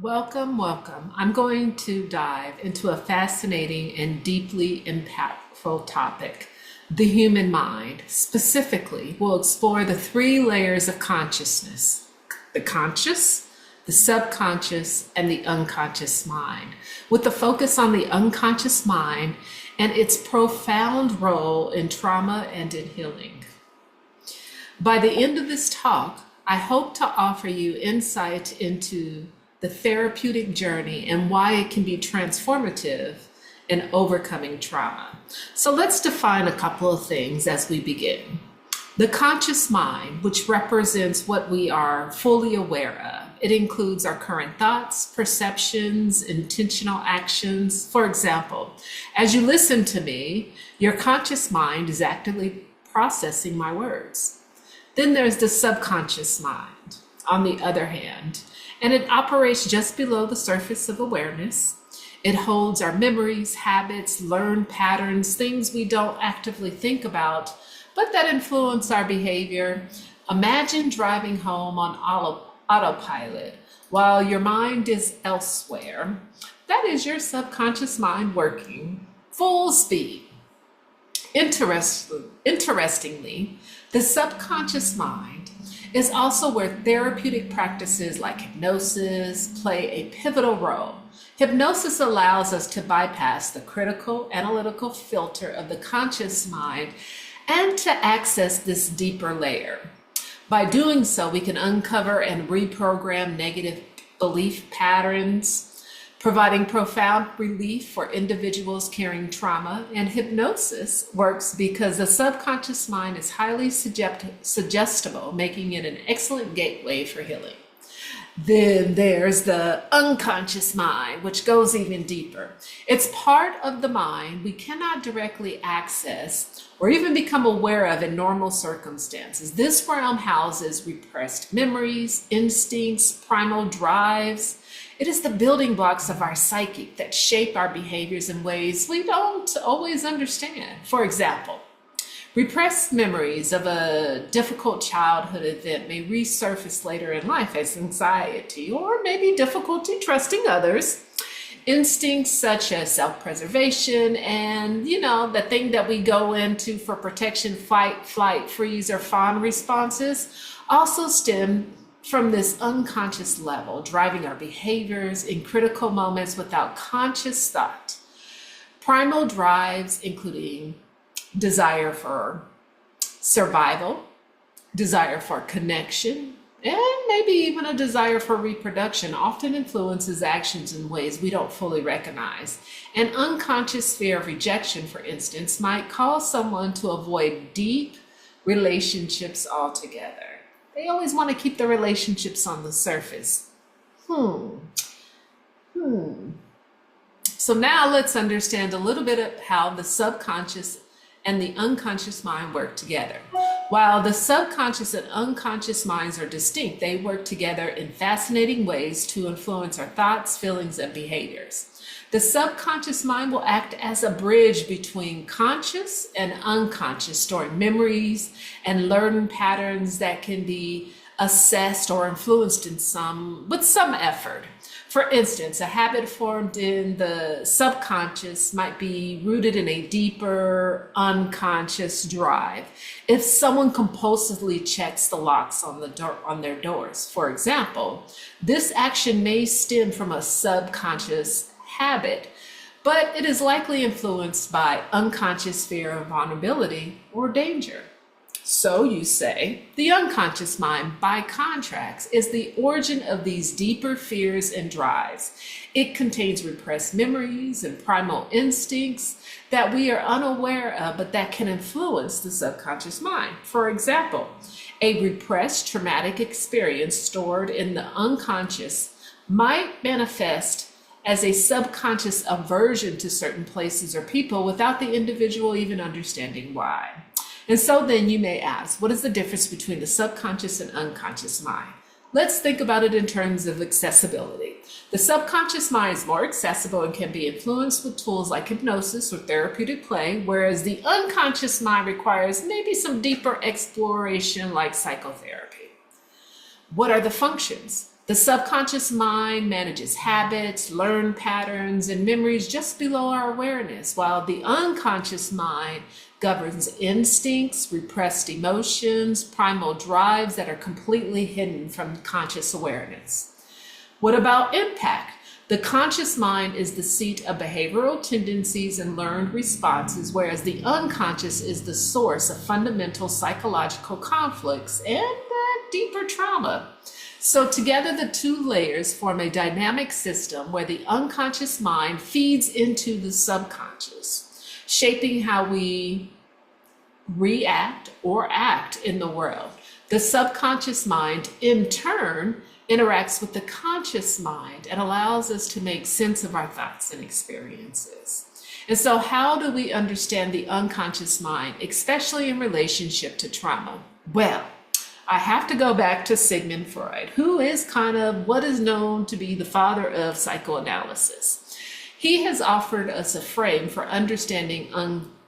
Welcome, welcome. I'm going to dive into a fascinating and deeply impactful topic, the human mind. Specifically, we'll explore the three layers of consciousness: the conscious, the subconscious, and the unconscious mind, with the focus on the unconscious mind and its profound role in trauma and in healing. By the end of this talk, I hope to offer you insight into the therapeutic journey and why it can be transformative in overcoming trauma. So let's define a couple of things as we begin. The conscious mind, which represents what we are fully aware of. It includes our current thoughts, perceptions, intentional actions. For example, as you listen to me, your conscious mind is actively processing my words. Then there's the subconscious mind, on the other hand, and it operates just below the surface of awareness. It holds our memories, habits, learned patterns, things we don't actively think about, but that influence our behavior. Imagine driving home on autopilot while your mind is elsewhere. That is your subconscious mind working full speed. Interestingly, the subconscious mind is also where therapeutic practices like hypnosis play a pivotal role. Hypnosis allows us to bypass the critical, analytical filter of the conscious mind and to access this deeper layer. By doing so, we can uncover and reprogram negative belief patterns, providing profound relief for individuals carrying trauma. And hypnosis works because the subconscious mind is highly suggestible, making it an excellent gateway for healing. Then there's the unconscious mind, which goes even deeper. It's part of the mind we cannot directly access or even become aware of in normal circumstances. This realm houses repressed memories, instincts, primal drives. It is the building blocks of our psyche that shape our behaviors in ways we don't always understand. For example, repressed memories of a difficult childhood event may resurface later in life as anxiety or maybe difficulty trusting others. Instincts such as self-preservation and, the thing that we go into for protection, fight, flight, freeze, or fawn responses also stem from this unconscious level, driving our behaviors in critical moments without conscious thought. Primal drives, including desire for survival, desire for connection, and maybe even a desire for reproduction, often influences actions in ways we don't fully recognize. An unconscious fear of rejection, for instance, might cause someone to avoid deep relationships altogether. They always want to keep the relationships on the surface. So now let's understand a little bit of how the subconscious and the unconscious mind work together. While the subconscious and unconscious minds are distinct, they work together in fascinating ways to influence our thoughts, feelings, and behaviors. The subconscious mind will act as a bridge between conscious and unconscious, storing memories and learning patterns that can be assessed or influenced with some effort. For instance, a habit formed in the subconscious might be rooted in a deeper unconscious drive. If someone compulsively checks the locks on their doors, for example, this action may stem from a subconscious habit, but it is likely influenced by unconscious fear of vulnerability or danger. So you say, the unconscious mind, by contrast, is the origin of these deeper fears and drives. It contains repressed memories and primal instincts that we are unaware of, but that can influence the subconscious mind. For example, a repressed traumatic experience stored in the unconscious might manifest as a subconscious aversion to certain places or people without the individual even understanding why. And so then you may ask, what is the difference between the subconscious and unconscious mind? Let's think about it in terms of accessibility. The subconscious mind is more accessible and can be influenced with tools like hypnosis or therapeutic play, whereas the unconscious mind requires maybe some deeper exploration like psychotherapy. What are the functions? The subconscious mind manages habits, learned patterns, and memories just below our awareness, while the unconscious mind governs instincts, repressed emotions, primal drives that are completely hidden from conscious awareness. What about impact? The conscious mind is the seat of behavioral tendencies and learned responses, whereas the unconscious is the source of fundamental psychological conflicts and deeper trauma. So together, the two layers form a dynamic system where the unconscious mind feeds into the subconscious, shaping how we react or act in the world. The subconscious mind, in turn, interacts with the conscious mind and allows us to make sense of our thoughts and experiences. And so how do we understand the unconscious mind, especially in relationship to trauma? Well, I have to go back to Sigmund Freud, who is kind of what is known to be the father of psychoanalysis. He has offered us a frame for understanding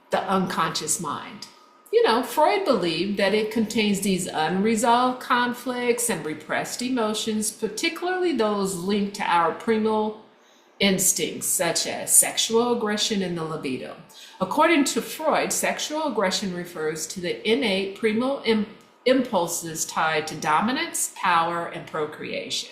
the unconscious mind. You know, Freud believed that it contains these unresolved conflicts and repressed emotions, particularly those linked to our primal instincts, such as sexual aggression and the libido. According to Freud, sexual aggression refers to the innate primal impulses tied to dominance, power, and procreation.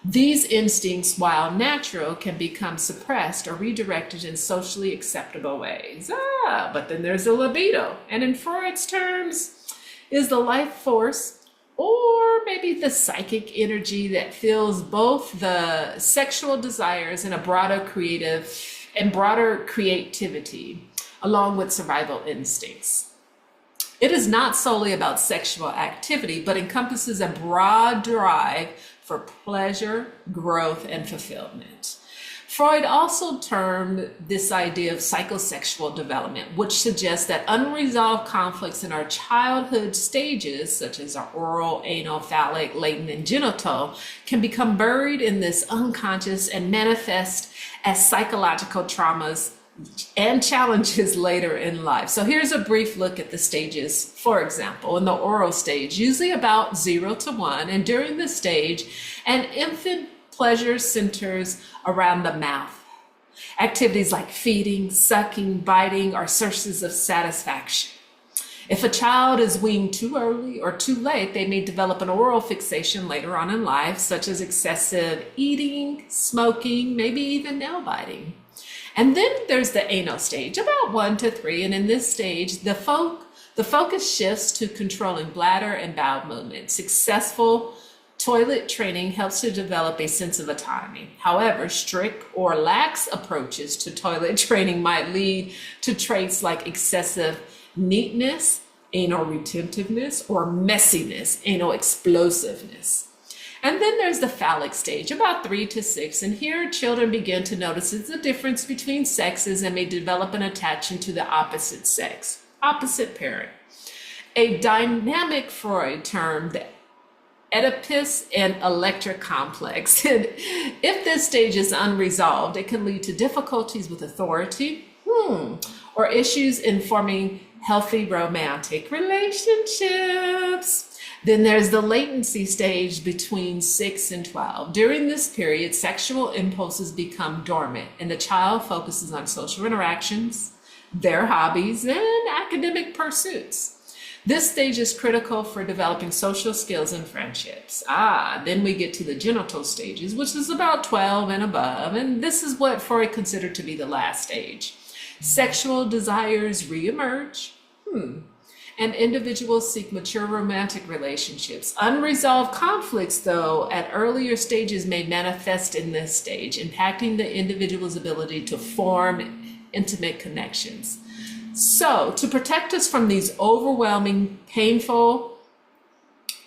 These instincts, while natural, can become suppressed or redirected in socially acceptable ways. But then there's the libido, and in Freud's terms, is the life force or maybe the psychic energy that fuels both the sexual desires and a broader creativity, along with survival instincts. It is not solely about sexual activity, but encompasses a broad drive for pleasure, growth, and fulfillment. Freud also termed this idea of psychosexual development, which suggests that unresolved conflicts in our childhood stages, such as our oral, anal, phallic, latent, and genital, can become buried in this unconscious and manifest as psychological traumas and challenges later in life. So here's a brief look at the stages. For example, in the oral stage, usually about 0 to 1, and during this stage, an infant pleasure centers around the mouth. Activities like feeding, sucking, biting are sources of satisfaction. If a child is weaned too early or too late, they may develop an oral fixation later on in life, such as excessive eating, smoking, maybe even nail biting. And then there's the anal stage, about 1 to 3. And in this stage, the focus shifts to controlling bladder and bowel movements. Successful toilet training helps to develop a sense of autonomy. However, strict or lax approaches to toilet training might lead to traits like excessive neatness, anal retentiveness, or messiness, anal explosiveness. And then there's the phallic stage, about 3 to 6. And here children begin to notice the difference between sexes and may develop an attachment to the opposite sex, opposite parent. A dynamic Freud termed the Oedipus and Electra complex. And if this stage is unresolved, it can lead to difficulties with authority, or issues in forming healthy romantic relationships. Then there's the latency stage between 6 and 12. During this period, sexual impulses become dormant and the child focuses on social interactions, their hobbies, and academic pursuits. This stage is critical for developing social skills and friendships. Then we get to the genital stages, which is about 12 and above, and this is what Freud considered to be the last stage. Sexual desires reemerge. And individuals seek mature romantic relationships. Unresolved conflicts, though, at earlier stages may manifest in this stage, impacting the individual's ability to form intimate connections. So, to protect us from these overwhelming, painful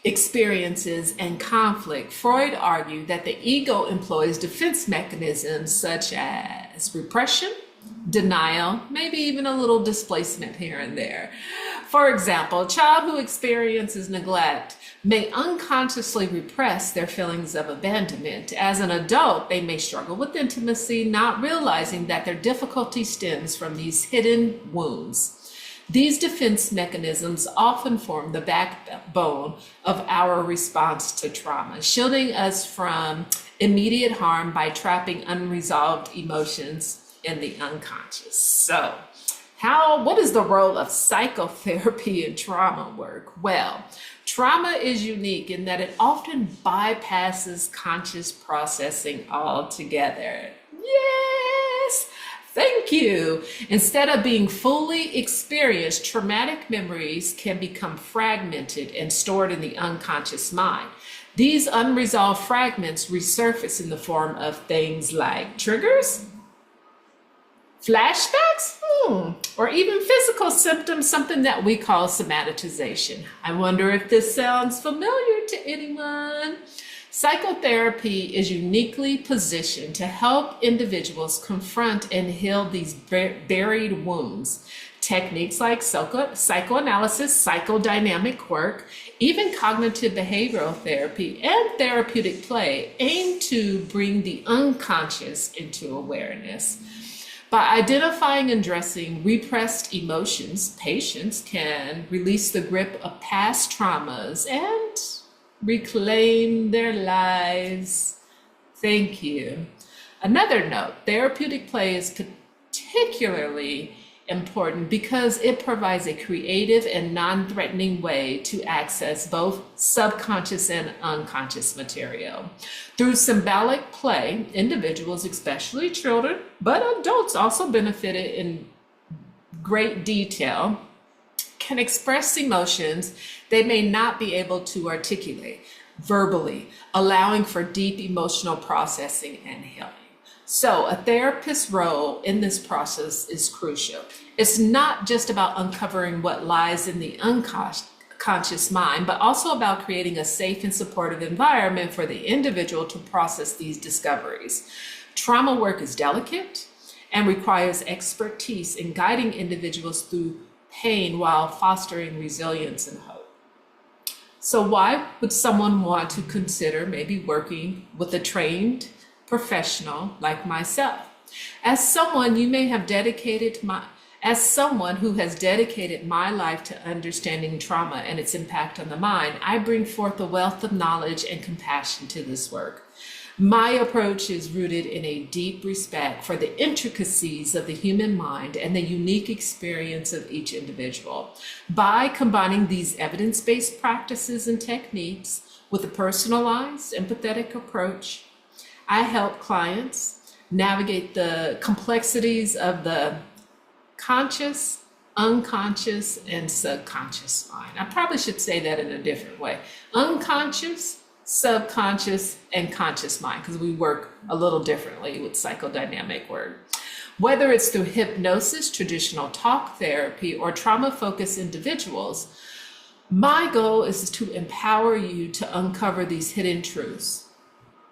experiences and conflict, Freud argued that the ego employs defense mechanisms such as repression, denial, maybe even a little displacement here and there. For example, a child who experiences neglect may unconsciously repress their feelings of abandonment. As an adult, they may struggle with intimacy, not realizing that their difficulty stems from these hidden wounds. These defense mechanisms often form the backbone of our response to trauma, shielding us from immediate harm by trapping unresolved emotions in the unconscious. So, what is the role of psychotherapy in trauma work? Well, trauma is unique in that it often bypasses conscious processing altogether. Yes! Thank you. Instead of being fully experienced, traumatic memories can become fragmented and stored in the unconscious mind. These unresolved fragments resurface in the form of things like triggers, flashbacks, or even physical symptoms, something that we call somatization. I wonder if this sounds familiar to anyone. Psychotherapy is uniquely positioned to help individuals confront and heal these buried wounds. Techniques like psychoanalysis, psychodynamic work, even cognitive behavioral therapy, and therapeutic play aim to bring the unconscious into awareness. By identifying and addressing repressed emotions, patients can release the grip of past traumas and reclaim their lives. Thank you. Another note, therapeutic play is particularly important because it provides a creative and non-threatening way to access both subconscious and unconscious material. Through symbolic play, individuals, especially children, but adults also benefited in great detail, can express emotions they may not be able to articulate verbally, allowing for deep emotional processing and healing. So a therapist's role in this process is crucial. It's not just about uncovering what lies in the unconscious mind, but also about creating a safe and supportive environment for the individual to process these discoveries. Trauma work is delicate and requires expertise in guiding individuals through pain while fostering resilience and hope. So why would someone want to consider maybe working with a trained professional like myself? As someone who has dedicated my life to understanding trauma and its impact on the mind, I bring forth a wealth of knowledge and compassion to this work. My approach is rooted in a deep respect for the intricacies of the human mind and the unique experience of each individual. By combining these evidence-based practices and techniques with a personalized, empathetic approach, I help clients navigate the complexities of the conscious, unconscious, and subconscious mind. I probably should say that in a different way. Unconscious, subconscious, and conscious mind, because we work a little differently with psychodynamic work. Whether it's through hypnosis, traditional talk therapy, or trauma-focused individuals, my goal is to empower you to uncover these hidden truths,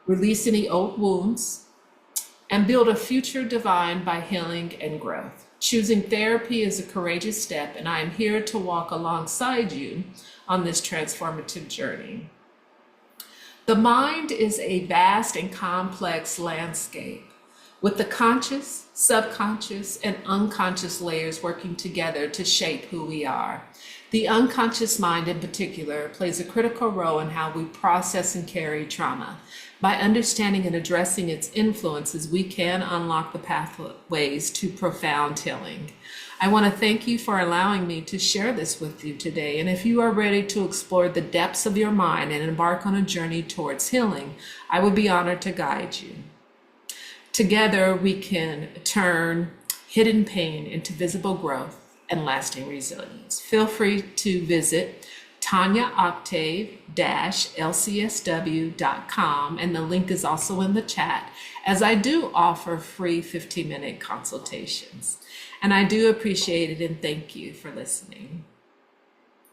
release any old wounds, and build a future divine by healing and growth. Choosing therapy is a courageous step, and I am here to walk alongside you on this transformative journey. The mind is a vast and complex landscape with the conscious, subconscious, and unconscious layers working together to shape who we are. The unconscious mind in particular plays a critical role in how we process and carry trauma. By understanding and addressing its influences, we can unlock the pathways to profound healing. I want to thank you for allowing me to share this with you today. And if you are ready to explore the depths of your mind and embark on a journey towards healing, I would be honored to guide you. Together, we can turn hidden pain into visible growth and lasting resilience. Feel free to visit TanyaOctave-LCSW.com, and the link is also in the chat, as I do offer free 15-minute consultations. And I do appreciate it, and thank you for listening.